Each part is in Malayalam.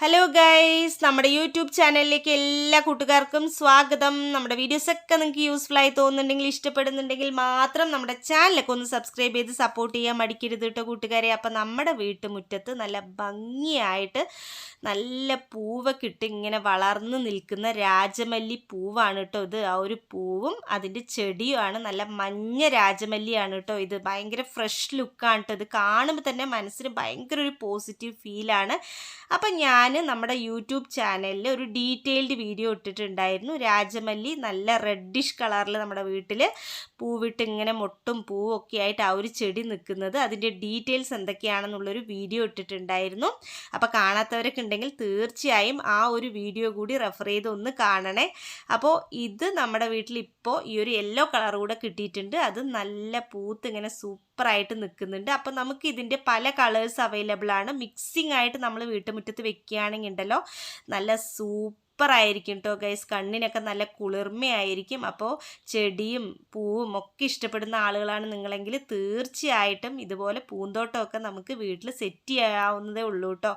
ഹലോ ഗൈസ്, നമ്മുടെ യൂട്യൂബ് ചാനലിലേക്ക് എല്ലാ കൂട്ടുകാർക്കും സ്വാഗതം. നമ്മുടെ വീഡിയോസൊക്കെ നിങ്ങൾക്ക് യൂസ്ഫുൾ ആയി തോന്നുന്നുണ്ടെങ്കിൽ, ഇഷ്ടപ്പെടുന്നുണ്ടെങ്കിൽ മാത്രം നമ്മുടെ ചാനലൊക്കെ ഒന്ന് സബ്സ്ക്രൈബ് ചെയ്ത് സപ്പോർട്ട് ചെയ്യാൻ മടിക്കരുത് കേട്ടോ കൂട്ടുകാരെ. അപ്പം നമ്മുടെ വീട്ടുമുറ്റത്ത് നല്ല ഭംഗിയായിട്ട് നല്ല പൂവൊക്കെ ഇട്ട് ഇങ്ങനെ വളർന്നു നിൽക്കുന്ന രാജമല്ലി പൂവാണ് കേട്ടോ ഇത്. ആ ഒരു പൂവും അതിൻ്റെ ചെടിയുമാണ്. നല്ല മഞ്ഞ രാജമല്ലിയാണ് കേട്ടോ ഇത്. ഭയങ്കര ഫ്രഷ് ലുക്കാണ് കേട്ടോ ഇത്. കാണുമ്പോൾ തന്നെ മനസ്സിന് ഭയങ്കര ഒരു പോസിറ്റീവ് ഫീലാണ്. അപ്പം ഞാൻ നമ്മുടെ യൂട്യൂബ് ചാനലിൽ ഒരു ഡീറ്റെയിൽഡ് വീഡിയോ ഇട്ടിട്ടുണ്ടായിരുന്നു. രാജമല്ലി നല്ല റെഡിഷ് കളറിൽ നമ്മുടെ വീട്ടിൽ പൂവിട്ട് ഇങ്ങനെ മൊട്ടും പൂവും ഒക്കെ ആയിട്ട് ആ ഒരു ചെടി നിൽക്കുന്നത്, അതിൻ്റെ ഡീറ്റെയിൽസ് എന്തൊക്കെയാണെന്നുള്ളൊരു വീഡിയോ ഇട്ടിട്ടുണ്ടായിരുന്നു. അപ്പോൾ കാണാത്തവരൊക്കെ ഉണ്ടെങ്കിൽ തീർച്ചയായും ആ ഒരു വീഡിയോ കൂടി റെഫർ ചെയ്ത് ഒന്ന് കാണണേ. അപ്പോൾ ഇത് നമ്മുടെ വീട്ടിൽ ഇപ്പോൾ ഈ ഒരു യെല്ലോ കളർ കൂടെ കിട്ടിയിട്ടുണ്ട്. അത് നല്ല പൂത്ത് ഇങ്ങനെ സൂപ്പറായിട്ട് നിൽക്കുന്നുണ്ട്. അപ്പോൾ നമുക്ക് ഇതിൻ്റെ പല കളേഴ്സ് അവൈലബിൾ ആണ്. മിക്സിംഗ് ആയിട്ട് നമ്മൾ വീട്ടുമുറ്റത്ത് വെക്കുകയാണെങ്കിൽ ഉണ്ടല്ലോ നല്ല സൂപ്പറായിരിക്കും കേട്ടോ ഗൈസ്. കണ്ണിനൊക്കെ നല്ല കുളിർമയായിരിക്കും. അപ്പോൾ ചെടിയും പൂവും ഒക്കെ ഇഷ്ടപ്പെടുന്ന ആളുകളാണ് നിങ്ങളെങ്കിൽ തീർച്ചയായിട്ടും ഇതുപോലെ പൂന്തോട്ടമൊക്കെ നമുക്ക് വീട്ടിൽ സെറ്റ് ചെയ്യാവുന്നതേ ഉള്ളൂ കേട്ടോ.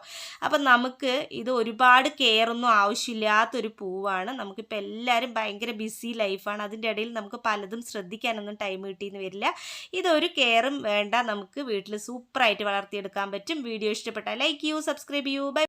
അപ്പം നമുക്ക് ഇത് ഒരുപാട് കെയറൊന്നും ആവശ്യമില്ലാത്തൊരു പൂവാണ്. നമുക്കിപ്പോൾ എല്ലാവരും ഭയങ്കര ബിസി ലൈഫാണ്. അതിൻ്റെ ഇടയിൽ നമുക്ക് പലതും ശ്രദ്ധിക്കാനൊന്നും ടൈം കിട്ടിയെന്ന് വരില്ല. ഇതൊരു കെയറും വേണ്ട, നമുക്ക് വീട്ടിൽ സൂപ്പറായിട്ട് വളർത്തിയെടുക്കാൻ പറ്റും. വീഡിയോ ഇഷ്ടപ്പെട്ടാൽ ലൈക്ക് ചെയ്യൂ, സബ്സ്ക്രൈബ് ചെയ്യൂ. ബൈ.